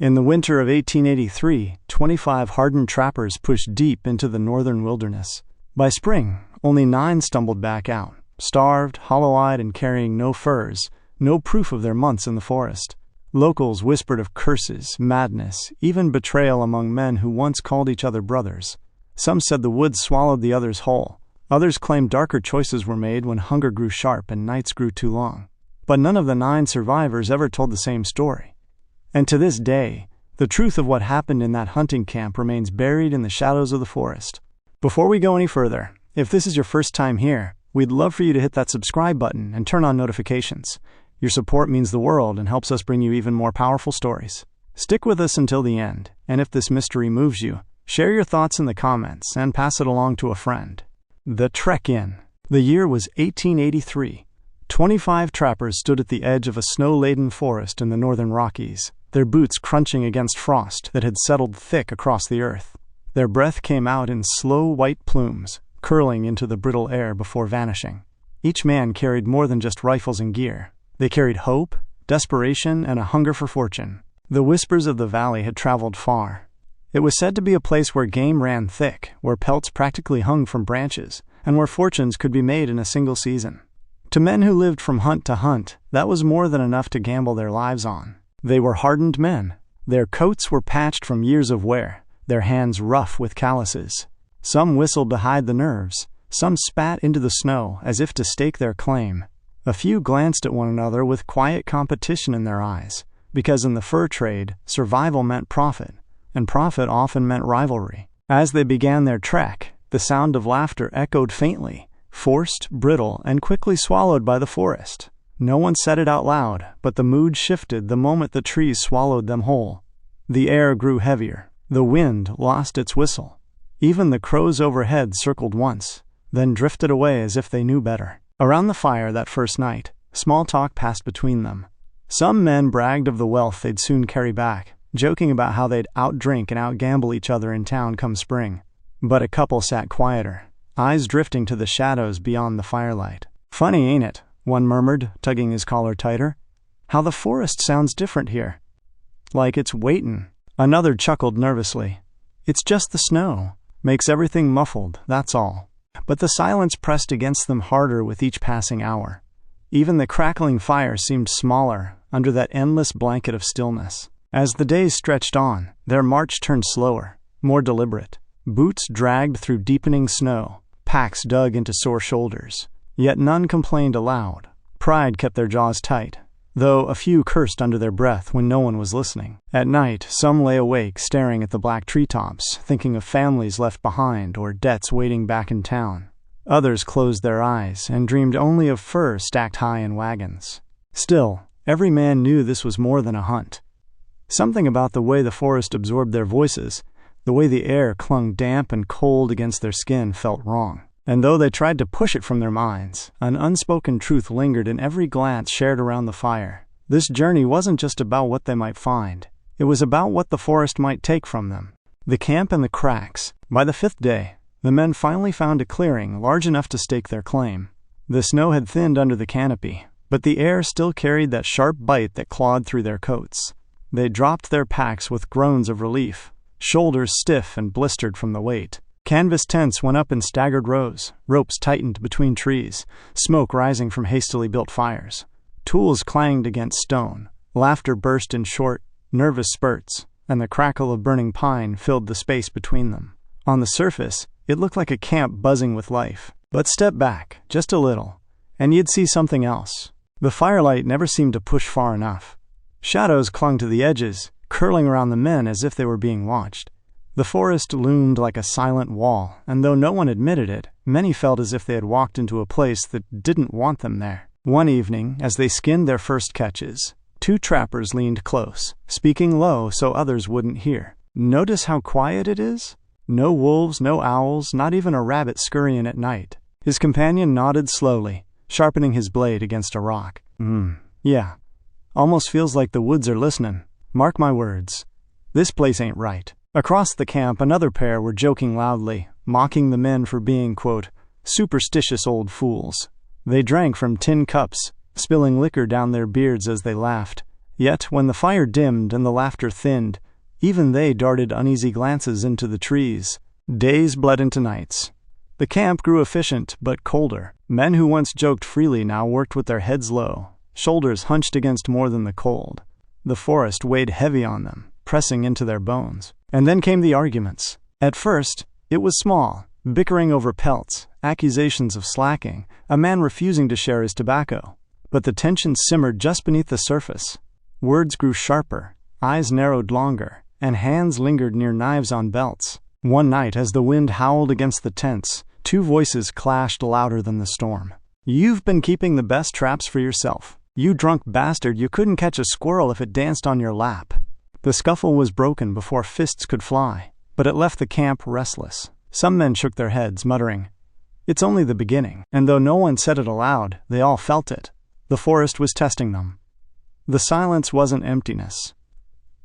In the winter of 1883, 25 hardened trappers pushed deep into the northern wilderness. By spring, only 9 stumbled back out, starved, hollow-eyed, and carrying no furs, no proof of their months in the forest. Locals whispered of curses, madness, even betrayal among men who once called each other brothers. Some said the woods swallowed the others whole. Others claimed darker choices were made when hunger grew sharp and nights grew too long. But none of the 9 survivors ever told the same story. And to this day, the truth of what happened in that hunting camp remains buried in the shadows of the forest. Before we go any further, if this is your first time here, we'd love for you to hit that subscribe button and turn on notifications. Your support means the world and helps us bring you even more powerful stories. Stick with us until the end, and if this mystery moves you, share your thoughts in the comments and pass it along to a friend. The Trek In. The year was 1883. 25 trappers stood at the edge of a snow-laden forest in the northern Rockies, their boots crunching against frost that had settled thick across the earth. Their breath came out in slow white plumes, curling into the brittle air before vanishing. Each man carried more than just rifles and gear. They carried hope, desperation, and a hunger for fortune. The whispers of the valley had traveled far. It was said to be a place where game ran thick, where pelts practically hung from branches, and where fortunes could be made in a single season. To men who lived from hunt to hunt, that was more than enough to gamble their lives on. They were hardened men. Their coats were patched from years of wear, their hands rough with calluses. Some whistled to hide the nerves. Some spat into the snow as if to stake their claim. A few glanced at one another with quiet competition in their eyes, because in the fur trade, survival meant profit, and profit often meant rivalry. As they began their trek, the sound of laughter echoed faintly, forced, brittle, and quickly swallowed by the forest. No one said it out loud, but the mood shifted the moment the trees swallowed them whole. The air grew heavier. The wind lost its whistle. Even the crows overhead circled once, then drifted away as if they knew better. Around the fire that first night, small talk passed between them. Some men bragged of the wealth they'd soon carry back, joking about how they'd outdrink and outgamble each other in town come spring. But a couple sat quieter, eyes drifting to the shadows beyond the firelight. "Funny, ain't it?" one murmured, tugging his collar tighter. "How the forest sounds different here. Like it's waitin'." Another chuckled nervously. "It's just the snow. Makes everything muffled, that's all." But the silence pressed against them harder with each passing hour. Even the crackling fire seemed smaller under that endless blanket of stillness. As the days stretched on, their march turned slower, more deliberate. Boots dragged through deepening snow, packs dug into sore shoulders. Yet none complained aloud. Pride kept their jaws tight, though a few cursed under their breath when no one was listening. At night, some lay awake staring at the black treetops, thinking of families left behind or debts waiting back in town. Others closed their eyes and dreamed only of fur stacked high in wagons. Still, every man knew this was more than a hunt. Something about the way the forest absorbed their voices, the way the air clung damp and cold against their skin, felt wrong. And though they tried to push it from their minds, an unspoken truth lingered in every glance shared around the fire. This journey wasn't just about what they might find. It was about what the forest might take from them. The camp and the cracks. By the 5th day, the men finally found a clearing large enough to stake their claim. The snow had thinned under the canopy, but the air still carried that sharp bite that clawed through their coats. They dropped their packs with groans of relief, shoulders stiff and blistered from the weight. Canvas tents went up in staggered rows, ropes tightened between trees, smoke rising from hastily built fires. Tools clanged against stone, laughter burst in short, nervous spurts, and the crackle of burning pine filled the space between them. On the surface, it looked like a camp buzzing with life. But step back, just a little, and you'd see something else. The firelight never seemed to push far enough. Shadows clung to the edges, curling around the men as if they were being watched. The forest loomed like a silent wall, and though no one admitted it, many felt as if they had walked into a place that didn't want them there. One evening, as they skinned their first catches, 2 trappers leaned close, speaking low so others wouldn't hear. "Notice how quiet it is? No wolves, no owls, not even a rabbit scurrying at night." His companion nodded slowly, sharpening his blade against a rock. Yeah. Almost feels like the woods are listening. Mark my words. This place ain't right." Across the camp, another pair were joking loudly, mocking the men for being, quote, "superstitious old fools." They drank from tin cups, spilling liquor down their beards as they laughed, Yet, when the fire dimmed and the laughter thinned, even they darted uneasy glances into the trees. Days bled into nights. The camp grew efficient but colder. Men who once joked freely now worked with their heads low, shoulders hunched against more than the cold. The forest weighed heavy on them, pressing into their bones. And then came the arguments. At first, it was small, bickering over pelts, accusations of slacking, a man refusing to share his tobacco. But the tension simmered just beneath the surface. Words grew sharper, eyes narrowed longer, and hands lingered near knives on belts. One night, as the wind howled against the tents, two voices clashed louder than the storm. "You've been keeping the best traps for yourself. You drunk bastard, you couldn't catch a squirrel if it danced on your lap." The scuffle was broken before fists could fly, but it left the camp restless. Some men shook their heads, muttering, "It's only the beginning." And though no one said it aloud, they all felt it. The forest was testing them. The silence wasn't emptiness.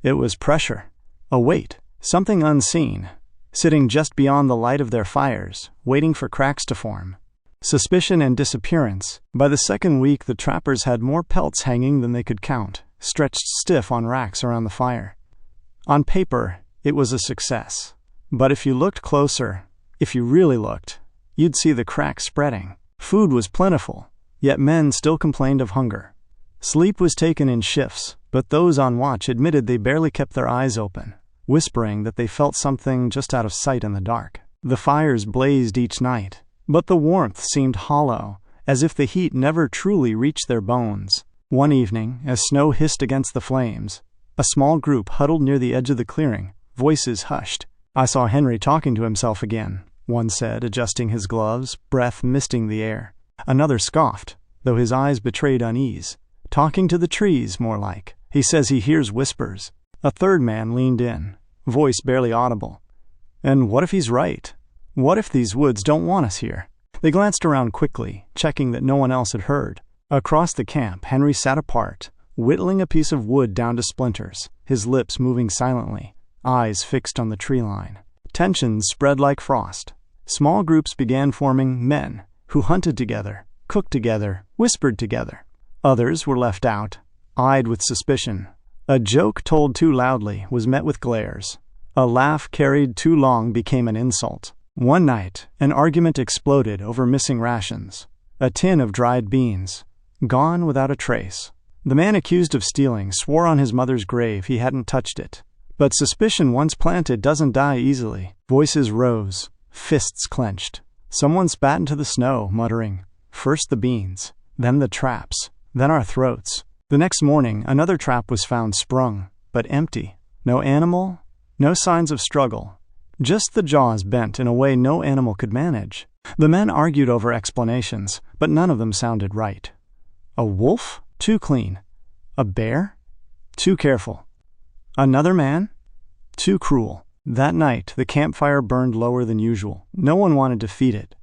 It was pressure, a weight, something unseen, sitting just beyond the light of their fires, waiting for cracks to form. Suspicion and disappearance. By the second week, the trappers had more pelts hanging than they could count, stretched stiff on racks around the fire. On paper, it was a success. But if you looked closer, if you really looked, you'd see the cracks spreading. Food was plentiful, yet men still complained of hunger. Sleep was taken in shifts, but those on watch admitted they barely kept their eyes open, whispering that they felt something just out of sight in the dark. The fires blazed each night, but the warmth seemed hollow, as if the heat never truly reached their bones. One evening, as snow hissed against the flames, a small group huddled near the edge of the clearing, voices hushed. "I saw Henry talking to himself again," one said, adjusting his gloves, breath misting the air. Another scoffed, though his eyes betrayed unease. "Talking to the trees, more like. He says he hears whispers." A third man leaned in, voice barely audible. "And what if he's right? What if these woods don't want us here?" They glanced around quickly, checking that no one else had heard. Across the camp, Henry sat apart, whittling a piece of wood down to splinters, his lips moving silently, eyes fixed on the tree line. Tensions spread like frost. Small groups began forming, men who hunted together, cooked together, whispered together. Others were left out, eyed with suspicion. A joke told too loudly was met with glares. A laugh carried too long became an insult. One night, an argument exploded over missing rations. A tin of dried beans, gone without a trace. The man accused of stealing swore on his mother's grave he hadn't touched it. But suspicion once planted doesn't die easily. Voices rose, fists clenched. Someone spat into the snow, muttering, "First the beans, then the traps, then our throats." The next morning, another trap was found sprung, but empty. No animal, no signs of struggle. Just the jaws bent in a way no animal could manage. The men argued over explanations, but none of them sounded right. A wolf? Too clean. A bear? Too careful. Another man? Too cruel. That night, the campfire burned lower than usual. No one wanted to feed it.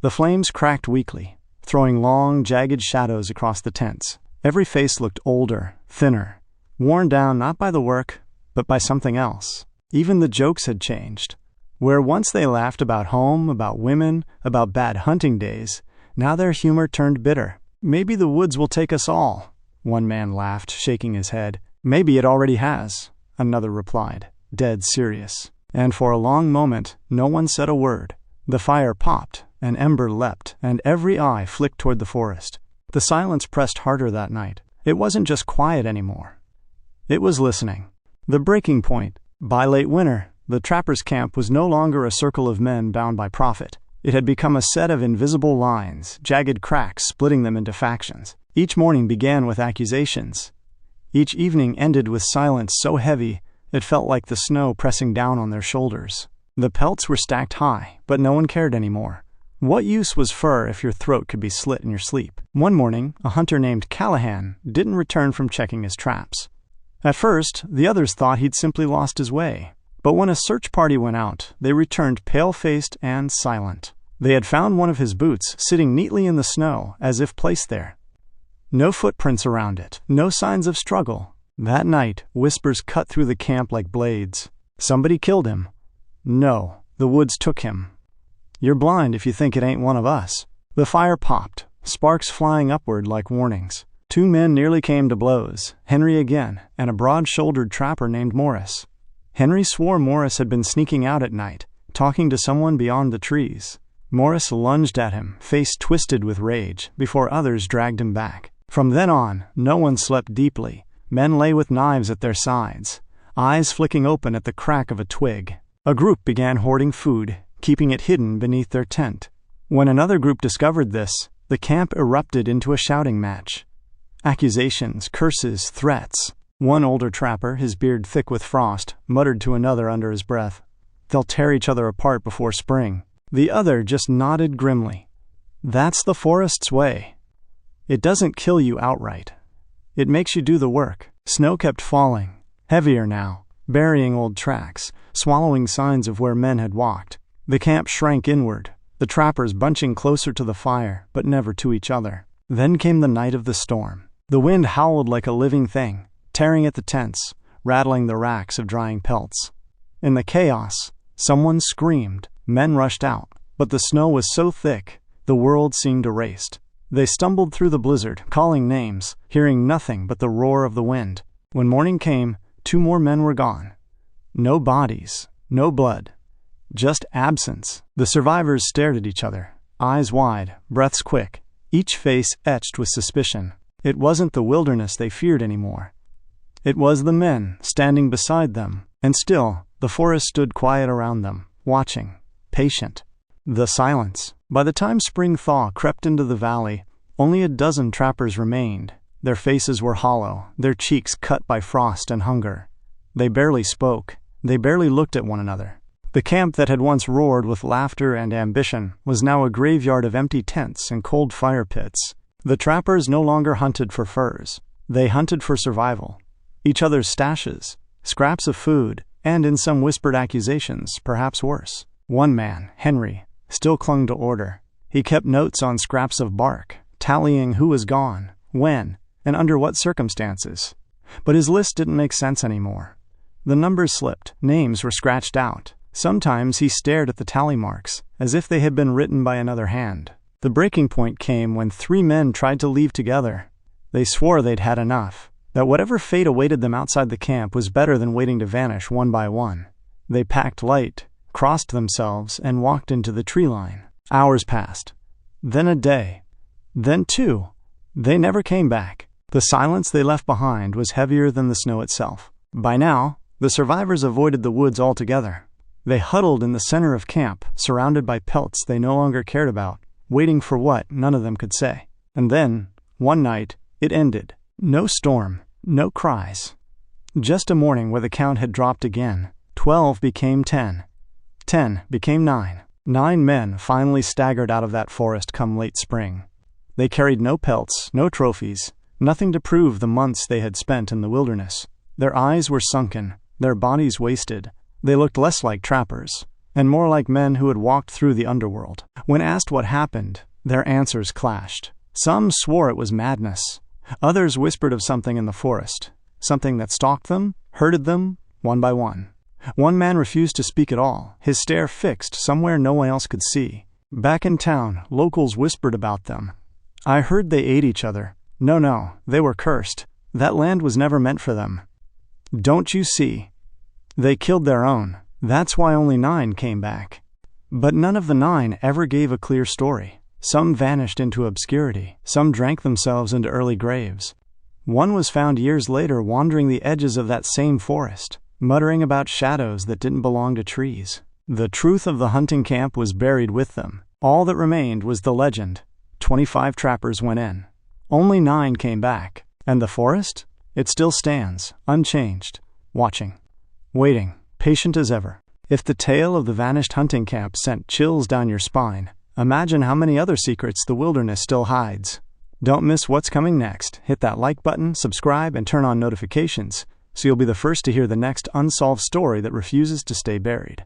The flames cracked weakly, throwing long, jagged shadows across the tents. Every face looked older, thinner, worn down not by the work, but by something else. Even the jokes had changed. Where once they laughed about home, about women, about bad hunting days, now their humor turned bitter. "Maybe the woods will take us all," one man laughed, shaking his head. "Maybe it already has," another replied, dead serious. And for a long moment, no one said a word. The fire popped, an ember leapt, and every eye flicked toward the forest. The silence pressed harder that night. It wasn't just quiet anymore. It was listening. The breaking point. By late winter, the trappers' camp was no longer a circle of men bound by profit. It had become a set of invisible lines, jagged cracks splitting them into factions. Each morning began with accusations. Each evening ended with silence so heavy it felt like the snow pressing down on their shoulders. The pelts were stacked high, but no one cared anymore. What use was fur if your throat could be slit in your sleep? One morning, a hunter named Callahan didn't return from checking his traps. At first, the others thought he'd simply lost his way. But when a search party went out, they returned pale-faced and silent. They had found one of his boots sitting neatly in the snow, as if placed there. No footprints around it, no signs of struggle. That night, whispers cut through the camp like blades. Somebody killed him. No, the woods took him. You're blind if you think it ain't one of us. The fire popped, sparks flying upward like warnings. Two men nearly came to blows, Henry again, and a broad-shouldered trapper named Morris. Henry swore Morris had been sneaking out at night, talking to someone beyond the trees. Morris lunged at him, face twisted with rage, before others dragged him back. From then on, no one slept deeply. Men lay with knives at their sides, eyes flicking open at the crack of a twig. A group began hoarding food, keeping it hidden beneath their tent. When another group discovered this, the camp erupted into a shouting match. Accusations, curses, threats. One older trapper, his beard thick with frost, muttered to another under his breath, "They'll tear each other apart before spring." The other just nodded grimly. That's the forest's way. It doesn't kill you outright. It makes you do the work. Snow kept falling, heavier now, burying old tracks, swallowing signs of where men had walked. The camp shrank inward, the trappers bunching closer to the fire, but never to each other. Then came the night of the storm. The wind howled like a living thing, tearing at the tents, rattling the racks of drying pelts. In the chaos, someone screamed. Men rushed out, but the snow was so thick, the world seemed erased. They stumbled through the blizzard, calling names, hearing nothing but the roar of the wind. When morning came, 2 more men were gone. No bodies, no blood, just absence. The survivors stared at each other, eyes wide, breaths quick, each face etched with suspicion. It wasn't the wilderness they feared anymore. It was the men standing beside them, and still, the forest stood quiet around them, watching, patient. The silence. By the time spring thaw crept into the valley, only a dozen trappers remained. Their faces were hollow, their cheeks cut by frost and hunger. They barely spoke. They barely looked at one another. The camp that had once roared with laughter and ambition was now a graveyard of empty tents and cold fire pits. The trappers no longer hunted for furs. They hunted for survival. Each other's stashes, scraps of food, and in some whispered accusations, perhaps worse. One man, Henry, still clung to order. He kept notes on scraps of bark, tallying who was gone, when, and under what circumstances. But his list didn't make sense anymore. The numbers slipped, names were scratched out. Sometimes he stared at the tally marks, as if they had been written by another hand. The breaking point came when 3 men tried to leave together. They swore they'd had enough, that whatever fate awaited them outside the camp was better than waiting to vanish one by one. They packed light, crossed themselves, and walked into the tree line. Hours passed. Then a day. Then 2. They never came back. The silence they left behind was heavier than the snow itself. By now, the survivors avoided the woods altogether. They huddled in the center of camp, surrounded by pelts they no longer cared about, waiting for what none of them could say. And then, one night, it ended. No storm, no cries. Just a morning where the count had dropped again. 12 became 10. 10 became 9. 9 men finally staggered out of that forest come late spring. They carried no pelts, no trophies, nothing to prove the months they had spent in the wilderness. Their eyes were sunken, their bodies wasted. They looked less like trappers, and more like men who had walked through the underworld. When asked what happened, their answers clashed. Some swore it was madness. Others whispered of something in the forest, something that stalked them, herded them, one by one. One man refused to speak at all, his stare fixed somewhere no one else could see. Back in town, locals whispered about them. I heard they ate each other. No, they were cursed. That land was never meant for them. Don't you see? They killed their own. That's why only 9 came back. But none of the 9 ever gave a clear story. Some vanished into obscurity. Some drank themselves into early graves. One was found years later wandering the edges of that same forest, muttering about shadows that didn't belong to trees. The truth of the hunting camp was buried with them. All that remained was the legend. 25 trappers went in. Only 9 came back. And the forest? It still stands, unchanged, watching, waiting, patient as ever. If the tale of the vanished hunting camp sent chills down your spine, imagine how many other secrets the wilderness still hides. Don't miss what's coming next. Hit that like button, subscribe, and turn on notifications, so you'll be the first to hear the next unsolved story that refuses to stay buried.